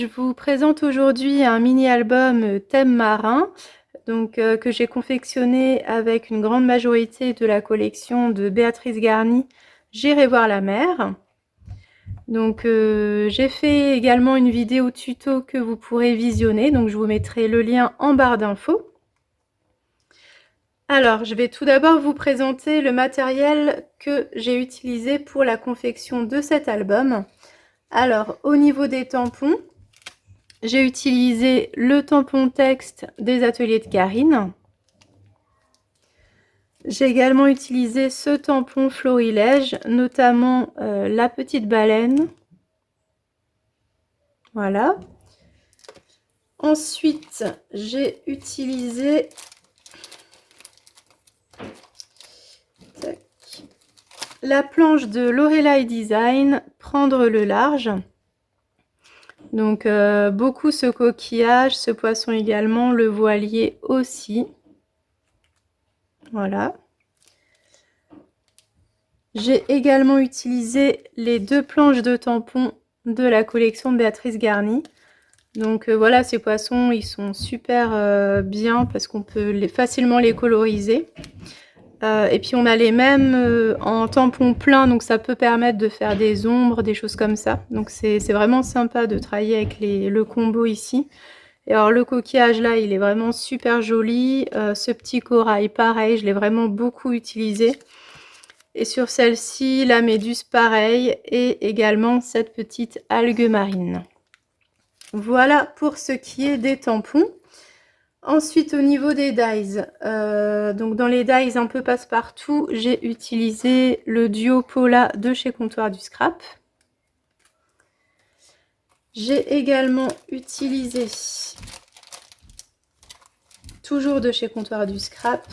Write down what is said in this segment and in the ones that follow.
vous présente aujourd'hui un mini-album thème marin, que j'ai confectionné avec une grande majorité de la collection de Béatrice Garny, J'irai voir la mer. J'ai fait également une vidéo tuto que vous pourrez visionner, donc je vous mettrai le lien en barre d'infos. Alors, je vais tout d'abord vous présenter le matériel que j'ai utilisé pour la confection de cet album. Alors, au niveau des tampons, j'ai utilisé le tampon texte des ateliers de Karine. J'ai également utilisé ce tampon florilège, notamment la petite baleine. Voilà. Ensuite, j'ai utilisé la planche de Lorelai Design, prendre le large. Donc beaucoup ce coquillage, ce poisson également, le voilier aussi. Voilà. J'ai également utilisé les deux planches de tampons de la collection de Béatrice Garny. Donc voilà, ces poissons, ils sont super bien parce qu'on peut facilement les coloriser. Et puis on a les mêmes en tampon plein, donc ça peut permettre de faire des ombres, des choses comme ça. Donc c'est vraiment sympa de travailler avec le combo ici. Et alors le coquillage là, il est vraiment super joli. Ce petit corail, pareil, je l'ai vraiment beaucoup utilisé. Et sur celle-ci, la méduse, pareil. Et également cette petite algue marine. Voilà pour ce qui est des tampons. Ensuite, au niveau des dies, donc dans les dies un peu passe-partout, j'ai utilisé le duo Paula de chez Comptoir du Scrap. J'ai également utilisé, toujours de chez Comptoir du Scrap,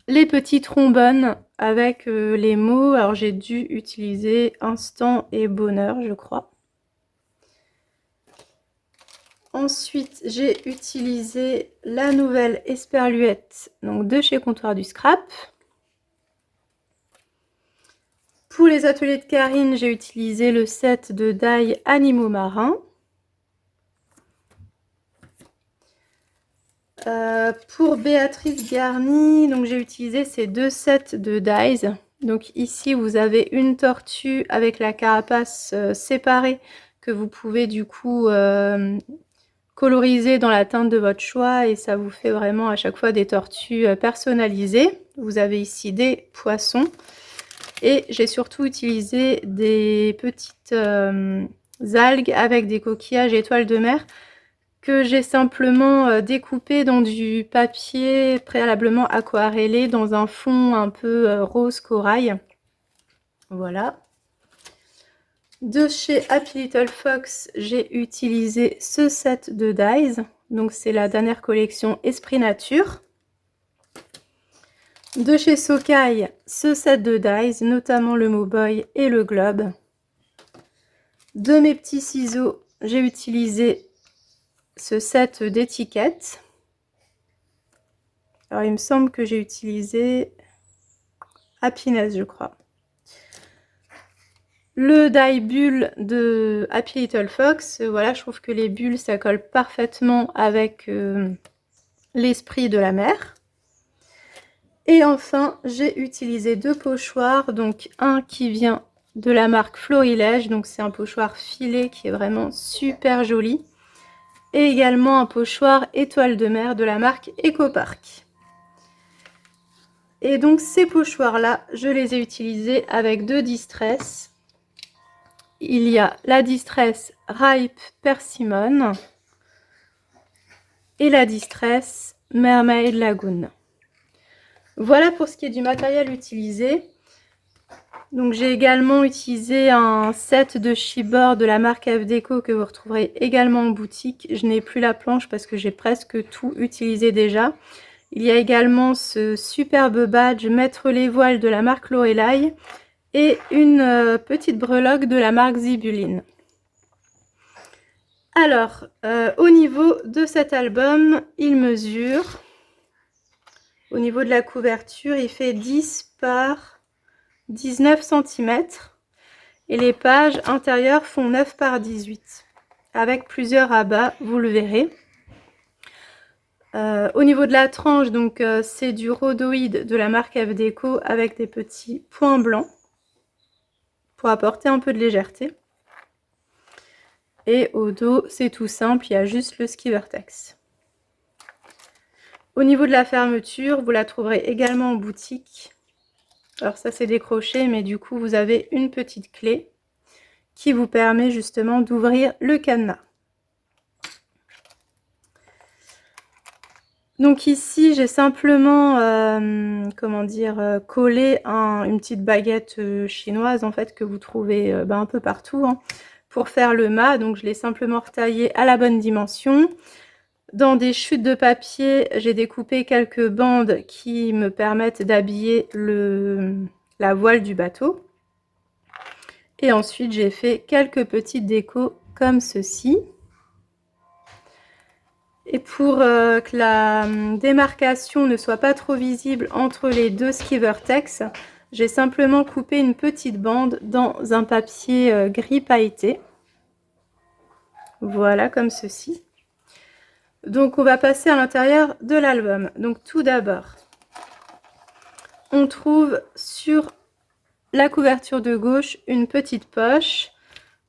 les petits trombones avec les mots. Alors j'ai dû utiliser Instant et Bonheur, je crois. Ensuite, j'ai utilisé la nouvelle Esperluette, donc de chez Comptoir du Scrap. Pour les ateliers de Karine, j'ai utilisé le set de die Animaux Marins. Pour Béatrice Garny, donc j'ai utilisé ces deux sets de dies. Donc ici, vous avez une tortue avec la carapace séparée que vous pouvez du coup coloriser dans la teinte de votre choix et ça vous fait vraiment à chaque fois des tortues personnalisées. Vous avez ici des poissons et j'ai surtout utilisé des petites algues avec des coquillages étoiles de mer que j'ai simplement découpé dans du papier préalablement aquarellé dans un fond un peu rose corail. Voilà. De chez Happy Little Fox, j'ai utilisé ce set de dies. Donc c'est la dernière collection Esprit Nature. De chez Sokai, ce set de dies, notamment le Mowboy et le Globe. De mes petits ciseaux, j'ai utilisé ce set d'étiquettes. Alors il me semble que j'ai utilisé Happiness, je crois. Le die bulle de Happy Little Fox, voilà, je trouve que les bulles, ça colle parfaitement avec l'esprit de la mer. Et enfin, j'ai utilisé deux pochoirs, donc un qui vient de la marque Florilège, donc c'est un pochoir filet qui est vraiment super joli. Et également un pochoir étoile de mer de la marque Ecopark. Et donc ces pochoirs-là, je les ai utilisés avec deux Distress. Il y a la Distress Ripe Persimmon et la Distress Mermaid Lagoon. Voilà pour ce qui est du matériel utilisé. Donc j'ai également utilisé un set de chipboard de la marque F-Deco que vous retrouverez également en boutique. Je n'ai plus la planche parce que j'ai presque tout utilisé déjà. Il y a également ce superbe badge Mettre les voiles de la marque Lorelai et une petite breloque de la marque Zibuline. Alors, au niveau de cet album, il mesure, au niveau de la couverture, il fait 10 par 19 cm et les pages intérieures font 9 par 18. avec plusieurs rabats, vous le verrez. Au niveau de la tranche, donc c'est du rhodoïde de la marque F Déco avec des petits points blancs pour apporter un peu de légèreté. Et au dos, c'est tout simple, il y a juste le ski vertex. Au niveau de la fermeture, vous la trouverez également en boutique. Alors ça c'est décroché, mais du coup vous avez une petite clé qui vous permet justement d'ouvrir le cadenas. Donc ici j'ai simplement collé une petite baguette chinoise en fait que vous trouvez un peu partout hein, pour faire le mât. Donc je l'ai simplement retaillé à la bonne dimension. Dans des chutes de papier, j'ai découpé quelques bandes qui me permettent d'habiller la voile du bateau. Et ensuite, j'ai fait quelques petites décos comme ceci. Et pour que la démarcation ne soit pas trop visible entre les deux ski vertex, j'ai simplement coupé une petite bande dans un papier gris pailleté. Voilà, comme ceci. Donc on va passer à l'intérieur de l'album. Donc tout d'abord, on trouve sur la couverture de gauche une petite poche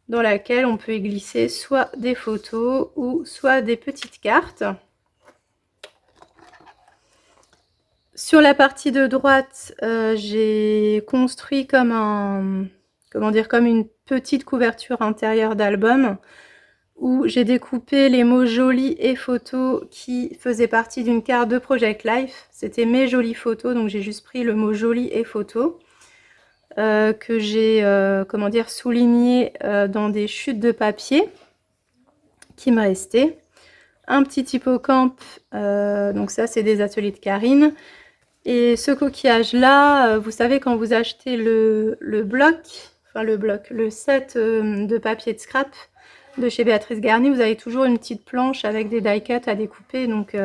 dans laquelle on peut y glisser soit des photos ou soit des petites cartes. Sur la partie de droite, j'ai construit comme comme une petite couverture intérieure d'album où j'ai découpé les mots jolis et photos qui faisaient partie d'une carte de Project Life. C'était mes jolies photos, donc j'ai juste pris le mot joli et photos que j'ai souligné dans des chutes de papier qui me restaient. Un petit hippocampe, donc ça c'est des ateliers de Karine. Et ce coquillage là, vous savez quand vous achetez le set de papier de scrap de chez Béatrice Garni, vous avez toujours une petite planche avec des die cuts à découper. Donc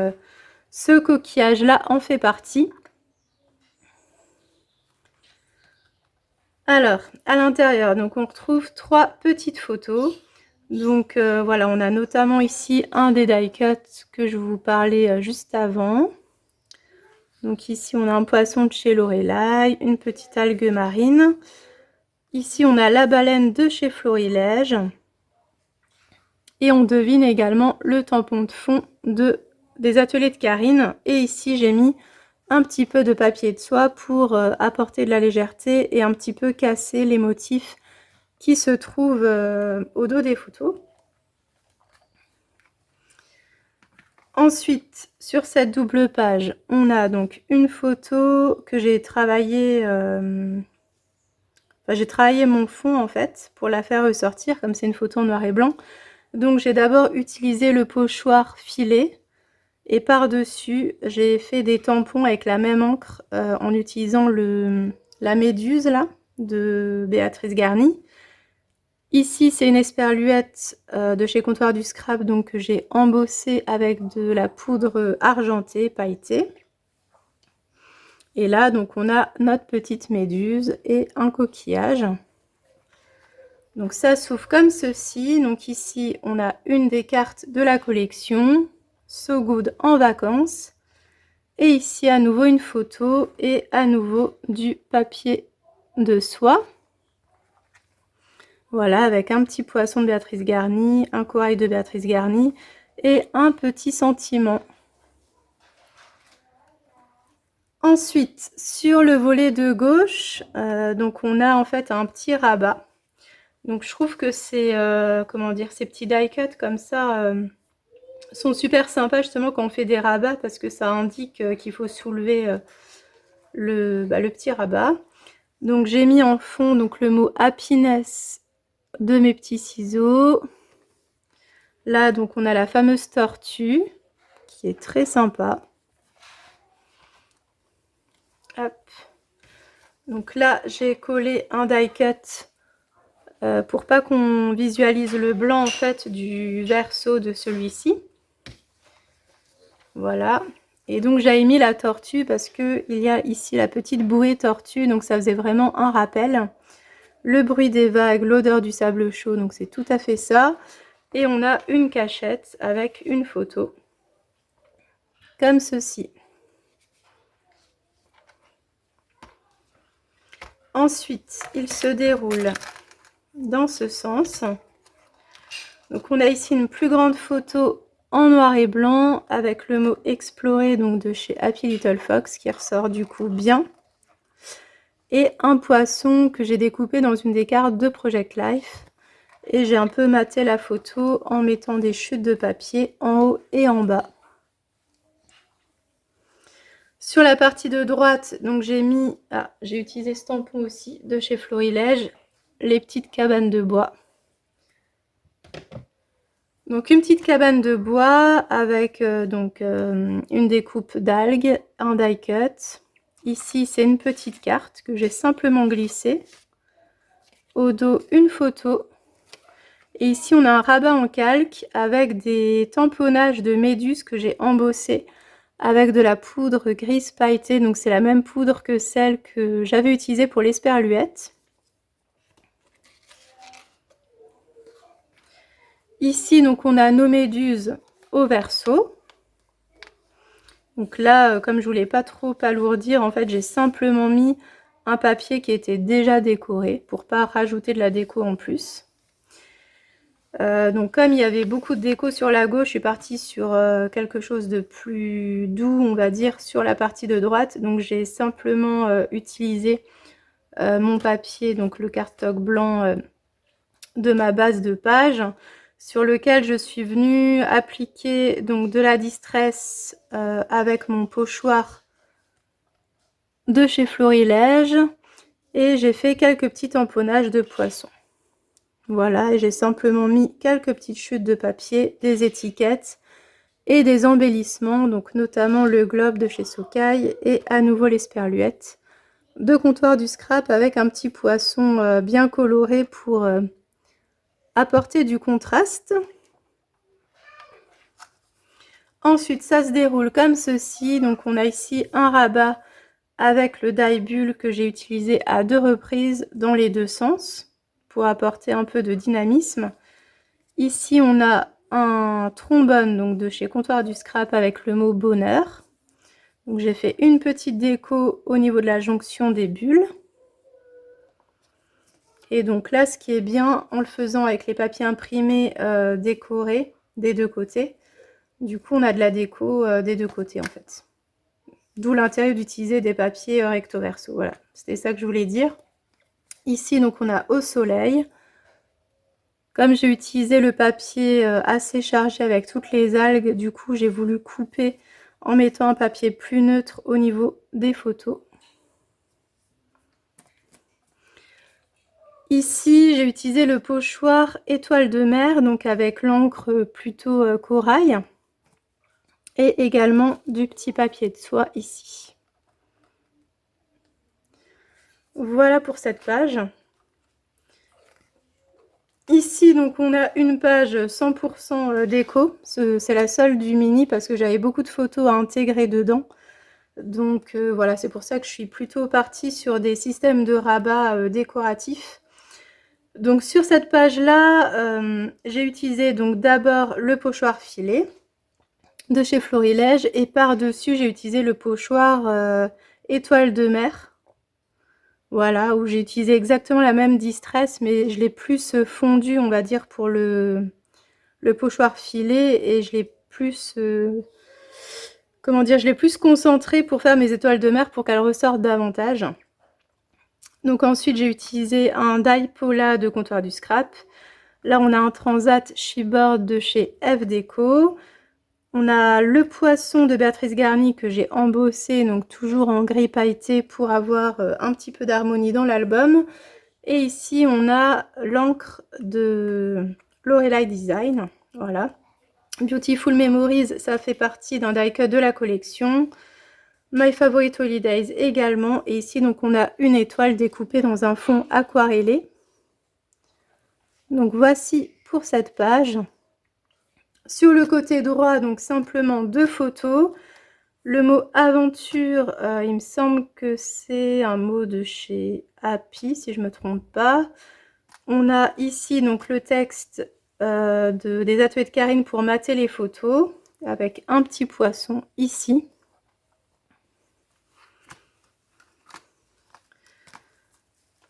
ce coquillage là en fait partie. Alors à l'intérieur, donc on retrouve 3 petites photos. Donc voilà, on a notamment ici un des die cuts que je vous parlais juste avant. Donc ici on a un poisson de chez Lorelai, une petite algue marine. Ici on a la baleine de chez Florilège. Et on devine également le tampon de fond des ateliers de Karine. Et ici j'ai mis un petit peu de papier de soie pour apporter de la légèreté et un petit peu casser les motifs qui se trouvent au dos des photos. Ensuite, sur cette double page, on a donc une photo que j'ai travaillé. J'ai travaillé mon fond en fait pour la faire ressortir, comme c'est une photo en noir et blanc. Donc j'ai d'abord utilisé le pochoir filet et par-dessus j'ai fait des tampons avec la même encre en utilisant la méduse là de Béatrice Garni. Ici c'est une esperluette de chez Comptoir du Scrap, donc que j'ai embossé avec de la poudre argentée pailletée. Et là donc on a notre petite méduse et un coquillage. Donc ça s'ouvre comme ceci. Donc ici on a une des cartes de la collection, So Good en vacances. Et ici à nouveau une photo et à nouveau du papier de soie. Voilà, avec un petit poisson de Béatrice Garni, un corail de Béatrice Garni et un petit sentiment. Ensuite, sur le volet de gauche, donc on a en fait un petit rabat. Donc je trouve que c'est, ces petits die cuts comme ça sont super sympas justement quand on fait des rabats parce que ça indique qu'il faut soulever le petit rabat. Donc j'ai mis en fond donc le mot happiness de mes petits ciseaux. Là donc on a la fameuse tortue qui est très sympa. Hop. Donc là j'ai collé un die cut pour pas qu'on visualise le blanc en fait du verso de celui-ci. Voilà. Et donc j'avais mis la tortue parce que il y a ici la petite bouée tortue, donc ça faisait vraiment un rappel. Le bruit des vagues, l'odeur du sable chaud, donc c'est tout à fait ça. Et on a une cachette avec une photo, comme ceci. Ensuite, il se déroule dans ce sens. Donc on a ici une plus grande photo en noir et blanc avec le mot explorer, donc de chez Happy Little Fox, qui ressort du coup bien. Et un poisson que j'ai découpé dans une des cartes de Project Life. Et j'ai un peu maté la photo en mettant des chutes de papier en haut et en bas. Sur la partie de droite, donc j'ai utilisé ce tampon aussi de chez Florilège, les petites cabanes de bois. Donc une petite cabane de bois avec une découpe d'algues, un die cut. Ici c'est une petite carte que j'ai simplement glissée. Au dos une photo. Et ici on a un rabat en calque avec des tamponnages de méduses que j'ai embossées avec de la poudre grise pailletée. Donc c'est la même poudre que celle que j'avais utilisée pour l'esperluette. Ici, donc, on a nos méduses au verso. Donc là, comme je voulais pas trop alourdir, en fait, j'ai simplement mis un papier qui était déjà décoré pour pas rajouter de la déco en plus. Donc comme il y avait beaucoup de déco sur la gauche, je suis partie sur quelque chose de plus doux, on va dire, sur la partie de droite. Donc j'ai simplement utilisé mon papier, donc le cardstock blanc de ma base de page, sur lequel je suis venue appliquer donc de la distress avec mon pochoir de chez Florilège, et j'ai fait quelques petits tamponnages de poissons. Voilà, et j'ai simplement mis quelques petites chutes de papier, des étiquettes et des embellissements, donc notamment le globe de chez Sokai et à nouveau l'esperluette de Comptoir du Scrap avec un petit poisson bien coloré pour apporter du contraste. Ensuite, ça se déroule comme ceci. Donc on a ici un rabat avec le die bulle que j'ai utilisé à 2 reprises dans les deux sens pour apporter un peu de dynamisme. Ici, on a un trombone donc de chez Comptoir du Scrap avec le mot bonheur. Donc j'ai fait une petite déco au niveau de la jonction des bulles. Et donc là, ce qui est bien en le faisant avec les papiers imprimés décorés des deux côtés, du coup on a de la déco des deux côtés en fait. D'où l'intérêt d'utiliser des papiers recto verso. Voilà, c'était ça que je voulais dire. Ici, donc on a au soleil. Comme j'ai utilisé le papier assez chargé avec toutes les algues, du coup j'ai voulu couper en mettant un papier plus neutre au niveau des photos. Ici, j'ai utilisé le pochoir étoile de mer, donc avec l'encre plutôt corail. Et également du petit papier de soie ici. Voilà pour cette page. Ici, donc, on a une page 100% déco. C'est la seule du mini parce que j'avais beaucoup de photos à intégrer dedans. Donc voilà, c'est pour ça que je suis plutôt partie sur des systèmes de rabat décoratifs. Donc sur cette page-là, j'ai utilisé donc d'abord le pochoir filet de chez Florilège et par-dessus, j'ai utilisé le pochoir étoile de mer. Voilà, où j'ai utilisé exactement la même distress, mais je l'ai plus fondu, on va dire, pour le pochoir filet, et je l'ai plus... comment dire, je l'ai plus concentré pour faire mes étoiles de mer pour qu'elles ressortent davantage. Donc ensuite, j'ai utilisé un die Pola de Comptoir du Scrap. Là, on a un transat Shipboard de chez F Déco. On a le poisson de Béatrice Garny que j'ai embossé, donc toujours en gris pailleté pour avoir un petit peu d'harmonie dans l'album. Et ici, on a l'encre de Lorelei Design. Voilà. Beautiful Memories, ça fait partie d'un die cut de la collection. My Favorite Holidays également. Et ici, donc, on a une étoile découpée dans un fond aquarellé. Donc, voici pour cette page. Sur le côté droit, donc, simplement deux photos. Le mot aventure, il me semble que c'est un mot de chez Happy, si je ne me trompe pas. On a ici, donc, le texte des ateliers de Karine pour mater les photos, avec un petit poisson ici.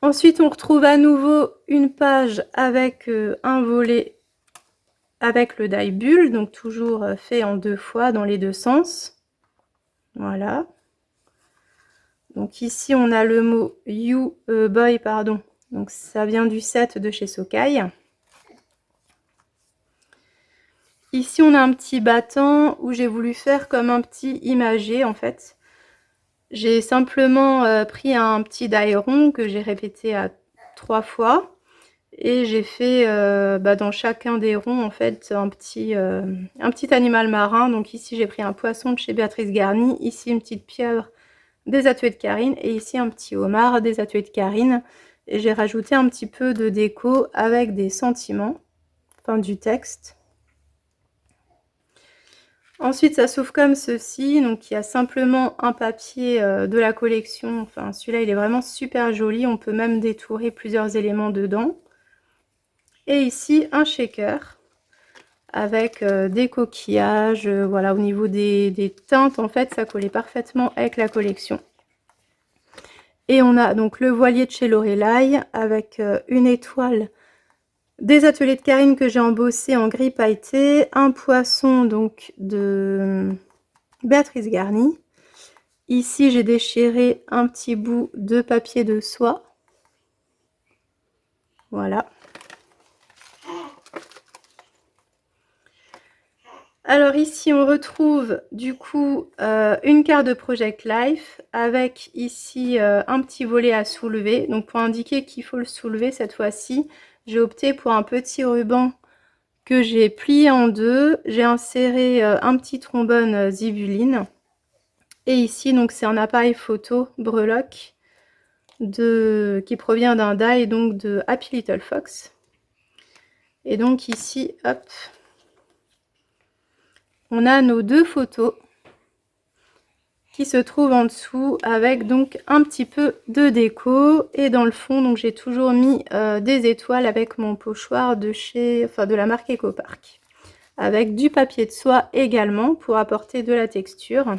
Ensuite, on retrouve à nouveau une page avec un volet avec le die bulle, donc toujours fait en 2 fois dans les 2 sens. Voilà. Donc ici, on a le mot You Boy, pardon. Donc ça vient du set de chez Sokai. Ici, on a un petit battant où j'ai voulu faire comme un petit imagé en fait. J'ai simplement pris un petit die rond que j'ai répété à 3 fois. Et j'ai fait dans chacun des ronds en fait un petit animal marin. Donc ici j'ai pris un poisson de chez Béatrice Garny, ici une petite pieuvre des ateliers de Karine et ici un petit homard des ateliers de Karine. Et j'ai rajouté un petit peu de déco avec des sentiments, enfin du texte. Ensuite ça s'ouvre comme ceci, donc il y a simplement un papier de la collection. Enfin celui-là il est vraiment super joli, on peut même détourer plusieurs éléments dedans. Et ici un shaker avec des coquillages, voilà, au niveau des teintes en fait ça collait parfaitement avec la collection. Et on a donc le voilier de chez Lorelai avec une étoile des ateliers de Karine que j'ai embossé en gris pailleté, un poisson donc de Béatrice Garny. Ici j'ai déchiré un petit bout de papier de soie, voilà. Alors ici on retrouve du coup une carte de Project Life avec ici un petit volet à soulever. Donc pour indiquer qu'il faut le soulever cette fois-ci, j'ai opté pour un petit ruban que j'ai plié en 2. J'ai inséré un petit trombone zibuline. Et ici donc c'est un appareil photo breloque qui provient d'un die donc de Happy Little Fox. Et donc ici, hop, on a nos 2 photos qui se trouvent en dessous avec donc un petit peu de déco. Et dans le fond, donc j'ai toujours mis des étoiles avec mon pochoir de la marque Ecopark. Avec du papier de soie également pour apporter de la texture.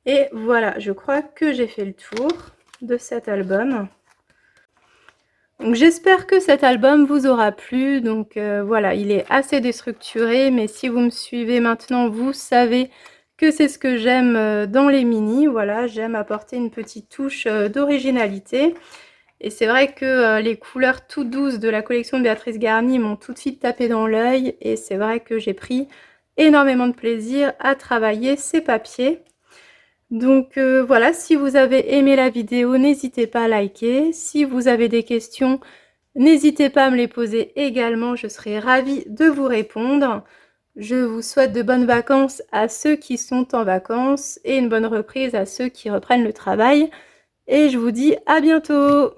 Et voilà, je crois que j'ai fait le tour de cet album. Donc j'espère que cet album vous aura plu. Donc voilà, il est assez déstructuré, mais si vous me suivez maintenant, vous savez que c'est ce que j'aime dans les mini. Voilà, j'aime apporter une petite touche d'originalité. Et c'est vrai que les couleurs toutes douces de la collection de Béatrice Garny m'ont tout de suite tapé dans l'œil. Et c'est vrai que j'ai pris énormément de plaisir à travailler ces papiers. Donc voilà, si vous avez aimé la vidéo, n'hésitez pas à liker. Si vous avez des questions, n'hésitez pas à me les poser également, je serai ravie de vous répondre. Je vous souhaite de bonnes vacances à ceux qui sont en vacances et une bonne reprise à ceux qui reprennent le travail. Et je vous dis à bientôt!